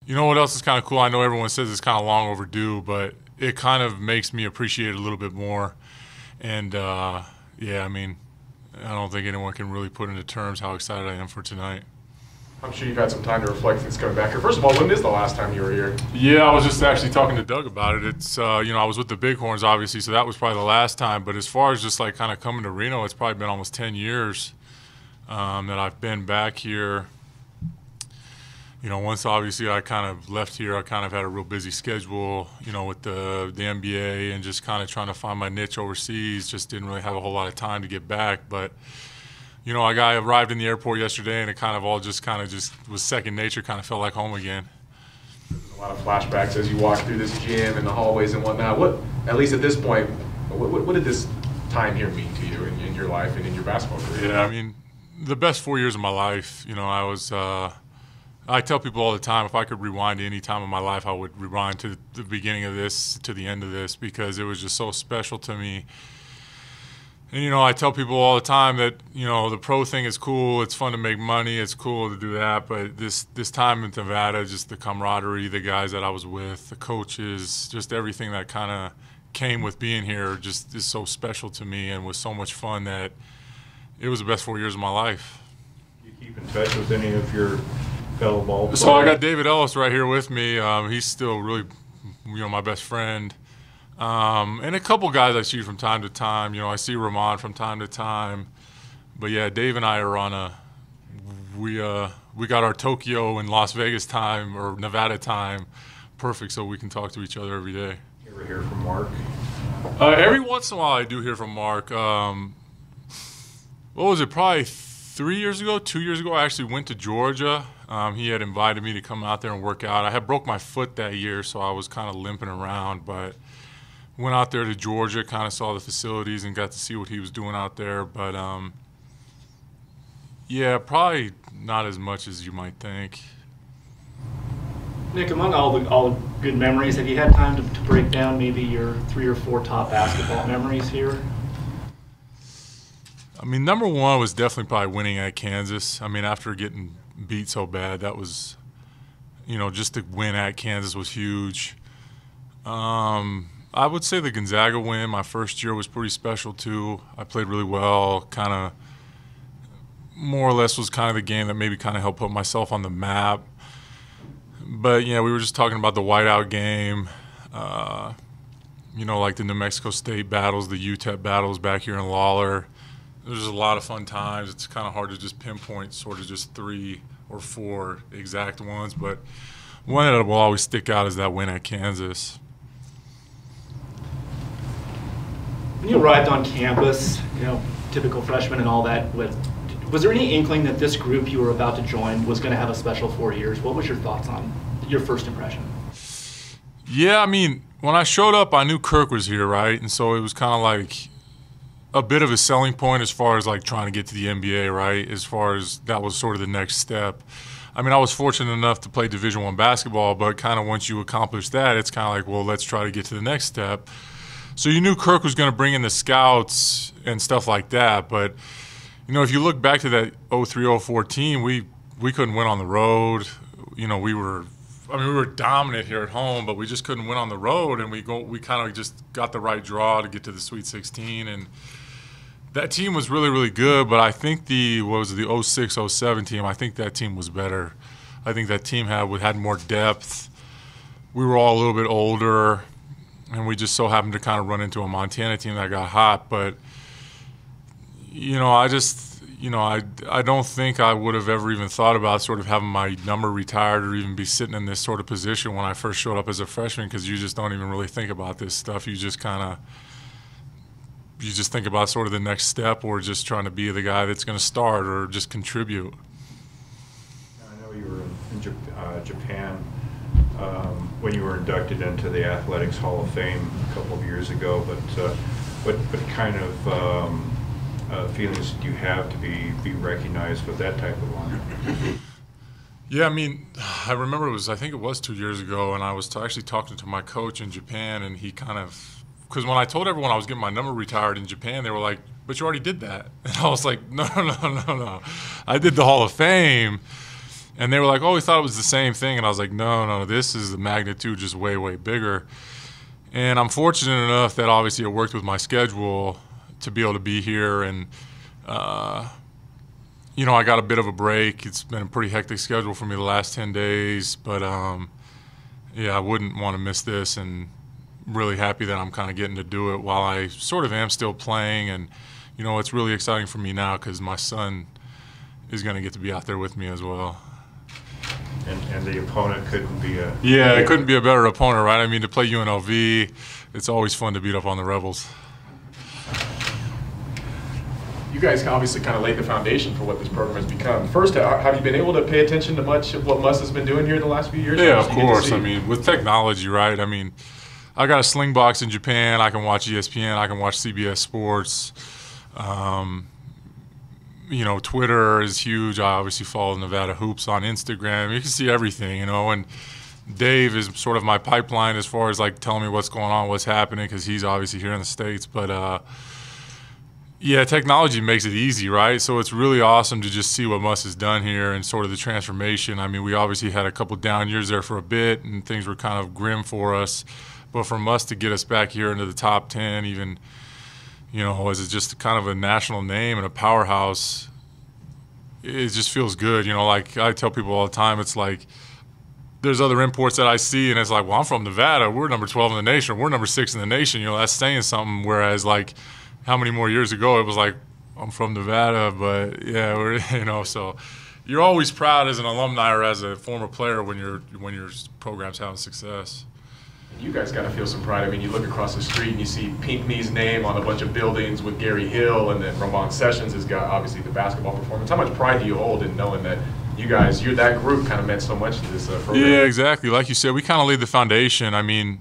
You know what else is kind of cool? I know everyone says it's kind of long overdue, but it kind of makes me appreciate it a little bit more. And yeah, I mean, I don't think anyone can really put into terms how excited I am for tonight. I'm sure you've had some time to reflect since coming back here. First of all, when is the last time you were here? Yeah, I was just actually talking to Doug about it. It's, you know, I was with the Bighorns, obviously, so that was probably the last time. But as far as just like kind of coming to Reno, it's probably been almost 10 years that I've been back here. You know, once obviously I kind of left here, I kind of had a real busy schedule, you know, with the NBA and just kind of trying to find my niche overseas. Just didn't really have a whole lot of time to get back. But, you know, I arrived in the airport yesterday and it kind of all just was second nature, kind of felt like home again. There's a lot of flashbacks as you walk through this gym and the hallways and whatnot. What, at least at this point, what did this time here mean to you in your life and in your basketball career? Yeah, I mean, the best 4 years of my life, you know, I tell people all the time, if I could rewind to any time of my life, I would rewind to the beginning of this, to the end of this, because it was just so special to me. And, you know, I tell people all the time that, you know, the pro thing is cool, it's fun to make money, it's cool to do that, but this time in Nevada, just the camaraderie, the guys that I was with, the coaches, just everything that kind of came with being here just is so special to me and was so much fun that it was the best 4 years of my life. Do you keep in touch with any of your fellow ball players? So I got David Ellis right here with me. He's still really, you know, my best friend. And a couple guys I see from time to time. You know, I see Ramon from time to time. But yeah, Dave and I are we got our Tokyo and Las Vegas time or Nevada time perfect, so we can talk to each other every day. You ever hear from Mark? Every once in a while I do hear from Mark. What was it, probably 3 years ago, 2 years ago, I actually went to Georgia. He had invited me to come out there and work out. I had broke my foot that year, so I was kind of limping around, but went out there to Georgia, kind of saw the facilities and got to see what he was doing out there. But yeah, probably not as much as you might think. Nick, among all the good memories, have you had time to break down maybe your 3 or 4 top basketball memories here? I mean, number one was definitely probably winning at Kansas. I mean, after getting beat so bad, that was, you know, just to win at Kansas was huge. I would say the Gonzaga win my first year was pretty special too. I played really well, kind of more or less was kind of the game that maybe kind of helped put myself on the map. But yeah, we were just talking about the whiteout game, you know, like the New Mexico State battles, the UTEP battles back here in Lawler. There's a lot of fun times. It's kind of hard to just pinpoint sort of just 3 or 4 exact ones, but one that will always stick out is that win at Kansas. When you arrived on campus, you know, typical freshman and all that, was there any inkling that this group you were about to join was going to have a special 4 years? What was your thoughts on your first impression? Yeah, I mean, when I showed up, I knew Kirk was here, right? And so it was kind of like a bit of a selling point as far as like trying to get to the NBA, right? As far as that was sort of the next step. I mean, I was fortunate enough to play Division I basketball, but kind of once you accomplish that, it's kind of like, well, let's try to get to the next step. So you knew Kirk was going to bring in the scouts and stuff like that, but you know, if you look back to that 03-04 team, we couldn't win on the road. You know, we were dominant here at home, but we just couldn't win on the road, and we kind of just got the right draw to get to the Sweet 16, and that team was really, really good. But I think the 06-07 team, I think that team was better. I think that team had more depth. We were all a little bit older, and we just so happened to kind of run into a Montana team that got hot. But you know, I don't think I would have ever even thought about sort of having my number retired or even be sitting in this sort of position when I first showed up as a freshman, because you just don't even really think about this stuff. You just think about sort of the next step, or just trying to be the guy that's going to start or just contribute. I know you were in Japan when you were inducted into the Athletics Hall of Fame a couple of years ago, but what kind of feelings do you have to be recognized with that type of honor? Yeah, I mean, I remember I think it was 2 years ago, and I was actually talking to my coach in Japan, and he kind of, because when I told everyone I was getting my number retired in Japan, they were like, but you already did that. And I was like, no. I did the Hall of Fame. And they were like, oh, we thought it was the same thing. And I was like, no, this is the magnitude just way, way bigger. And I'm fortunate enough that obviously it worked with my schedule to be able to be here. And, you know, I got a bit of a break. It's been a pretty hectic schedule for me the last 10 days. But, yeah, I wouldn't want to miss this, and really happy that I'm kind of getting to do it while I sort of am still playing. And, you know, it's really exciting for me now because my son is going to get to be out there with me as well. And the opponent couldn't be a... Yeah, it couldn't be a better opponent, right? I mean, to play UNLV, it's always fun to beat up on the Rebels. You guys obviously kind of laid the foundation for what this program has become. First, have you been able to pay attention to much of what Muss has been doing here the last few years? Yeah, of course. I mean, with technology, right? I mean, I got a Slingbox in Japan. I can watch ESPN. I can watch CBS Sports. You know, Twitter is huge. I obviously follow Nevada Hoops on Instagram. You can see everything, you know, and Dave is sort of my pipeline as far as like telling me what's going on, what's happening, because he's obviously here in the States. But yeah, technology makes it easy, right? So it's really awesome to just see what Muss has done here and sort of the transformation. I mean, we obviously had a couple down years there for a bit, and things were kind of grim for us. But for Muss to get us back here into the top 10, even, you know, as just kind of a national name and a powerhouse, it just feels good. You know, like I tell people all the time, it's like there's other imports that I see, and it's like, well, I'm from Nevada. We're number 12 in the nation. We're number 6 in the nation. You know, that's saying something. Whereas, like, how many more years ago it was like, I'm from Nevada, but yeah, we're, you know, so you're always proud as an alumni or as a former player when your program's having success. You guys got to feel some pride. I mean, you look across the street and you see Pinckney's name on a bunch of buildings with Gary Hill, and then Ramon Sessions has got obviously the basketball performance. How much pride do you hold in knowing that you guys, that group kind of meant so much to this program? Yeah, exactly. Like you said, we kind of laid the foundation. I mean,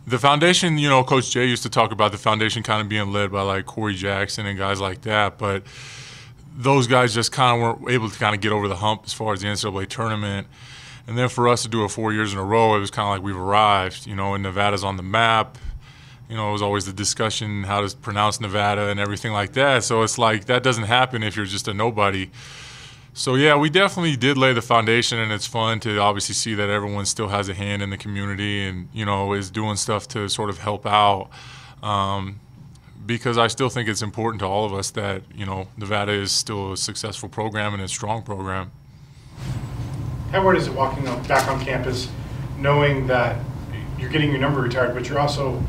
the foundation, you know, Coach Jay used to talk about the foundation kind of being led by like Corey Jackson and guys like that, but those guys just kind of weren't able to kind of get over the hump as far as the NCAA tournament. And then for us to do it 4 years in a row, it was kind of like we've arrived, you know, and Nevada's on the map. You know, it was always the discussion how to pronounce Nevada and everything like that. So it's like that doesn't happen if you're just a nobody. So, yeah, we definitely did lay the foundation, and it's fun to obviously see that everyone still has a hand in the community and, you know, is doing stuff to sort of help out. Because I still think it's important to all of us that, you know, Nevada is still a successful program and a strong program. How hard is it walking back on campus knowing that you're getting your number retired, but you're also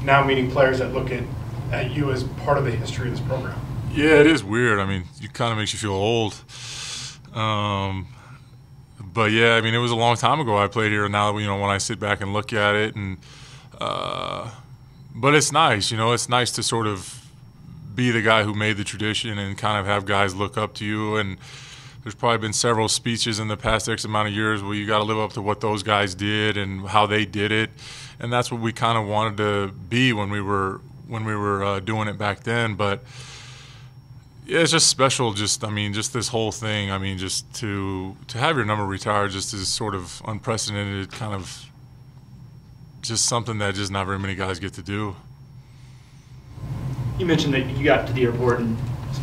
now meeting players that look at you as part of the history of this program? Yeah, it is weird. I mean, it kind of makes you feel old. But yeah, I mean, it was a long time ago I played here. Now, you know, when I sit back and look at it, and but it's nice, you know, it's nice to sort of be the guy who made the tradition and kind of have guys look up to you. And there's probably been several speeches in the past X amount of years where you got to live up to what those guys did and how they did it, and that's what we kind of wanted to be when we were doing it back then. But yeah, it's just special. Just, I mean, just this whole thing. I mean, just to have your number retired just is sort of unprecedented, kind of just something that just not very many guys get to do. You mentioned that you got to the airport and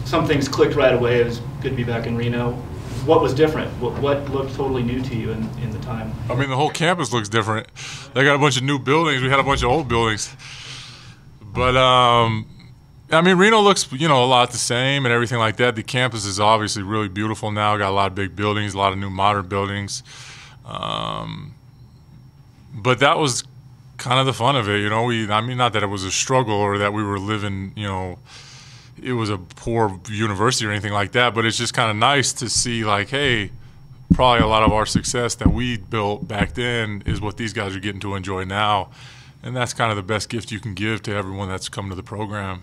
some things clicked right away. It was good to be back in Reno. What was different? What looked totally new to you in the time? I mean, the whole campus looks different. They got a bunch of new buildings. We had a bunch of old buildings. But, I mean, Reno looks, you know, a lot the same and everything like that. The campus is obviously really beautiful now. Got a lot of big buildings, a lot of new modern buildings. But that was kind of the fun of it, you know. I mean, not that it was a struggle or that we were living, you know, it was a poor university or anything like that, but it's just kind of nice to see, like, hey, probably a lot of our success that we built back then is what these guys are getting to enjoy now. And that's kind of the best gift you can give to everyone that's come to the program.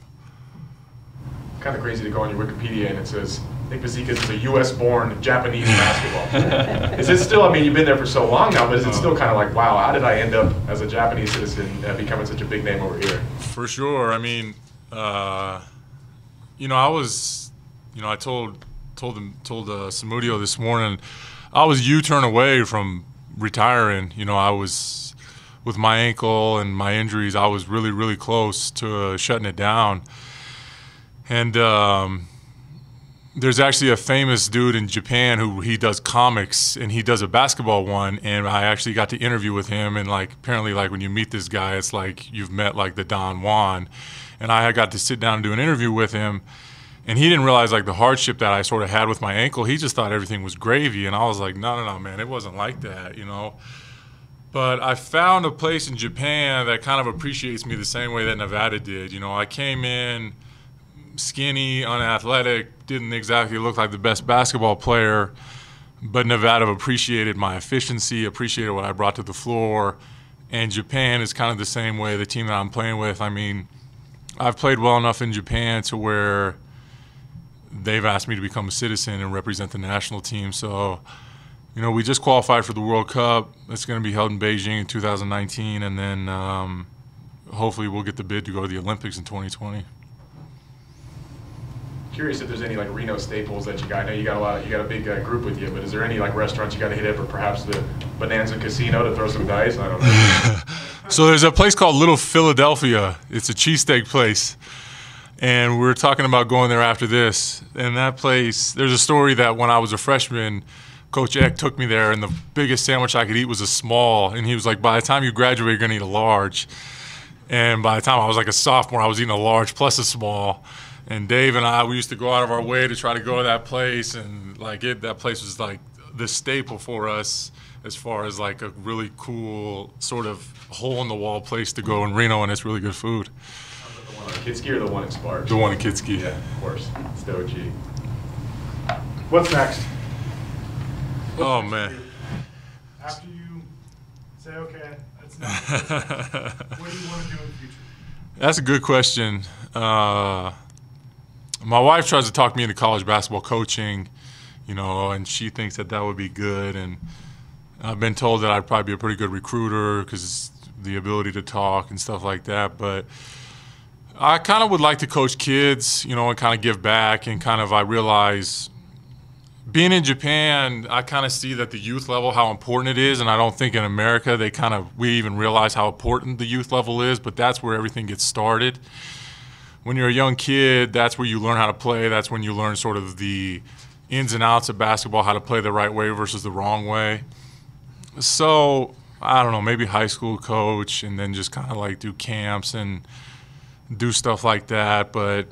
Kind of crazy to go on your Wikipedia and it says, I think Fazekas is a U.S.-born Japanese basketball. Is it still, I mean, you've been there for so long now, but is it still kind of like, wow, how did I end up as a Japanese citizen becoming such a big name over here? For sure. I mean, you know, I was, you know, I told Samudio this morning, I was U-turn away from retiring. You know, I was, with my ankle and my injuries, I was really, really close to shutting it down. And, there's actually a famous dude in Japan who he does comics, and he does a basketball one, and I actually got to interview with him, and like apparently like when you meet this guy, it's like you've met like the Don Juan, and I got to sit down and do an interview with him, and he didn't realize like the hardship that I sort of had with my ankle. He just thought everything was gravy, and I was like, no, man, it wasn't like that, you know. But I found a place in Japan that kind of appreciates me the same way that Nevada did. You know, I came in skinny, unathletic, didn't exactly look like the best basketball player, but Nevada appreciated my efficiency, appreciated what I brought to the floor, and Japan is kind of the same way, the team that I'm playing with. I mean, I've played well enough in Japan to where they've asked me to become a citizen and represent the national team. So, you know, we just qualified for the World Cup. It's going to be held in Beijing in 2019, and then hopefully we'll get the bid to go to the Olympics in 2020. Curious if there's any like Reno staples that you got. I know you got a big group with you, but is there any like restaurants you got to hit up, or perhaps the Bonanza Casino to throw some dice? I don't know. So there's a place called Little Philadelphia. It's a cheesesteak place, and we're talking about going there after this. And that place, there's a story that when I was a freshman, Coach Eck took me there, and the biggest sandwich I could eat was a small, and he was like, by the time you graduate, you're gonna eat a large. And by the time I was like a sophomore, I was eating a large plus a small. And Dave and I, we used to go out of our way to try to go to that place, and like that place was like the staple for us as far as like a really cool sort of hole-in-the-wall place to go in Reno, and it's really good food. The one in Kitski or the one in Sparks? The one in Kitski. Yeah, of course. It's the OG. What's next? Oh, man. After you say, okay, that's not what do you want to do in the future? That's a good question. My wife tries to talk me into college basketball coaching, you know, and she thinks that would be good. And I've been told that I'd probably be a pretty good recruiter because the ability to talk and stuff like that. But I kind of would like to coach kids, you know, and kind of give back. And kind of I realize being in Japan, I kind of see that the youth level, how important it is. And I don't think in America we even realize how important the youth level is, but that's where everything gets started. When you're a young kid, that's where you learn how to play. That's when you learn sort of the ins and outs of basketball, how to play the right way versus the wrong way. So, I don't know, maybe high school coach and then just kind of like do camps and do stuff like that. But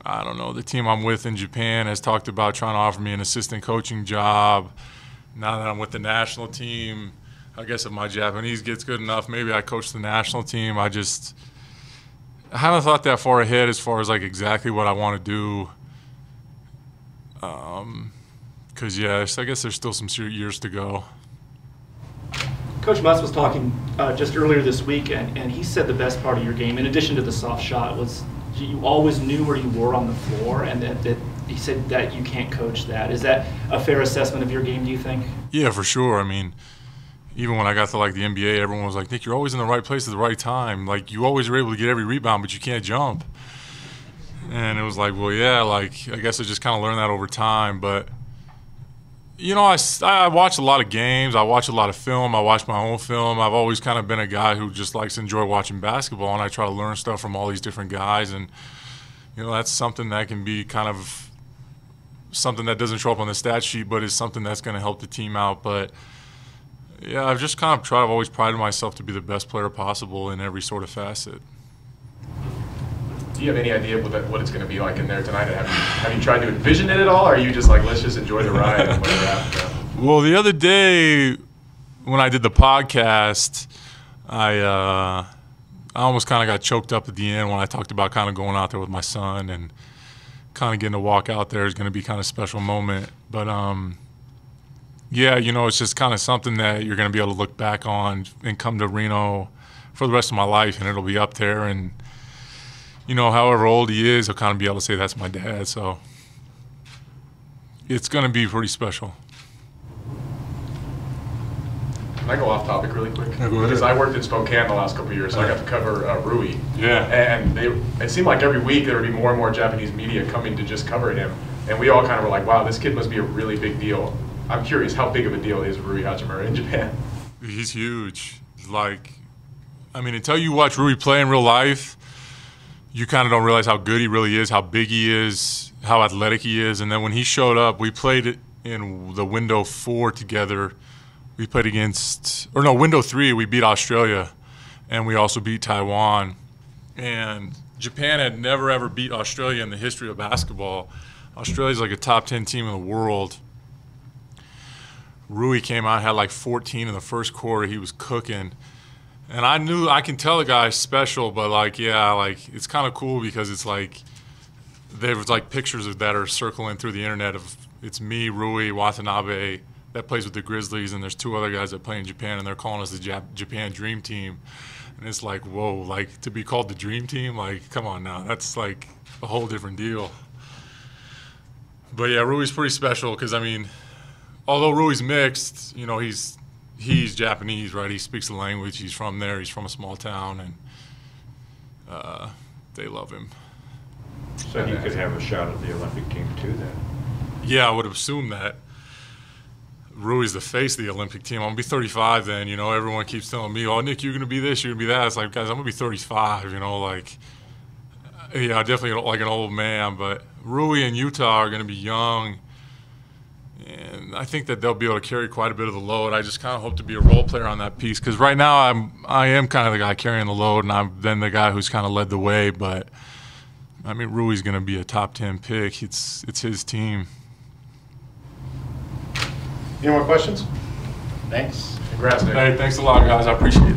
I don't know, the team I'm with in Japan has talked about trying to offer me an assistant coaching job. Now that I'm with the national team, I guess if my Japanese gets good enough, maybe I coach the national team. I haven't thought that far ahead as far as like exactly what I want to do. Because, yeah, I guess there's still some years to go. Coach Muss was talking just earlier this week, and he said the best part of your game, in addition to the soft shot, was you always knew where you were on the floor, and that he said that you can't coach that. Is that a fair assessment of your game, do you think? Yeah, for sure. I mean, even when I got to like the NBA, everyone was like, Nick, you're always in the right place at the right time. Like, you always are able to get every rebound, but you can't jump. And it was like, well, yeah, like, I guess I just kind of learned that over time. But, you know, I watch a lot of games. I watch a lot of film. I watch my own film. I've always kind of been a guy who just likes to enjoy watching basketball, and I try to learn stuff from all these different guys. And, you know, that's something that can be kind of something that doesn't show up on the stat sheet, but is something that's going to help the team out. But, yeah, I've always prided myself to be the best player possible in every sort of facet. Do you have any idea what it's going to be like in there tonight? Have you tried to envision it at all, or are you just like, let's just enjoy the ride and whatever happens? Well, the other day when I did the podcast, I almost kind of got choked up at the end when I talked about kind of going out there with my son, and kind of getting to walk out there is going to be kind of a special moment. But yeah, you know, it's just kind of something that you're going to be able to look back on and come to Reno for the rest of my life, and it'll be up there. And, you know, however old he is, he'll kind of be able to say that's my dad. So it's going to be pretty special. Can I go off topic really quick? Yeah, go ahead. Because I worked in Spokane the last couple of years, so I got to cover Rui. Yeah. And it seemed like every week there would be more and more Japanese media coming to just cover him. And we all kind of were like, wow, this kid must be a really big deal. I'm curious, how big of a deal is Rui Hachimura in Japan? He's huge. Like, I mean, until you watch Rui play in real life, you kind of don't realize how good he really is, how big he is. how athletic he is. And then when he showed up, we played it in the window 4 together. We played window 3, we beat Australia, and we also beat Taiwan. And Japan had never, ever beat Australia in the history of basketball. Australia's like a top 10 team in the world. Rui came out, had like 14 in the first quarter. He was cooking. And I can tell the guy's special, but like, yeah, like it's kind of cool because it's like, there was like pictures that are circling through the internet of, it's me, Rui, Watanabe, that plays with the Grizzlies, and there's 2 other guys that play in Japan, and they're calling us the Japan Dream Team. And it's like, whoa, like to be called the Dream Team, like come on now, that's like a whole different deal. But yeah, Rui's pretty special because I mean, although Rui's mixed, you know, he's Japanese, right? He speaks the language. He's from there. He's from a small town, and they love him. So he could have a shot at the Olympic team too, then. Yeah, I would assume that. Rui's the face of the Olympic team. I'm going to be 35 then, you know. Everyone keeps telling me, oh, Nick, you're going to be this, you're going to be that. It's like, guys, I'm going to be 35, you know, like, yeah, definitely like an old man. But Rui and Utah are going to be young, and I think that they'll be able to carry quite a bit of the load. I just kind of hope to be a role player on that piece because right now I am kind of the guy carrying the load, and I'm then the guy who's kind of led the way. But, I mean, Rui's going to be a top 10 pick. It's his team. Any more questions? Thanks. Congrats, Nick. Hey, thanks a lot, guys. I appreciate it.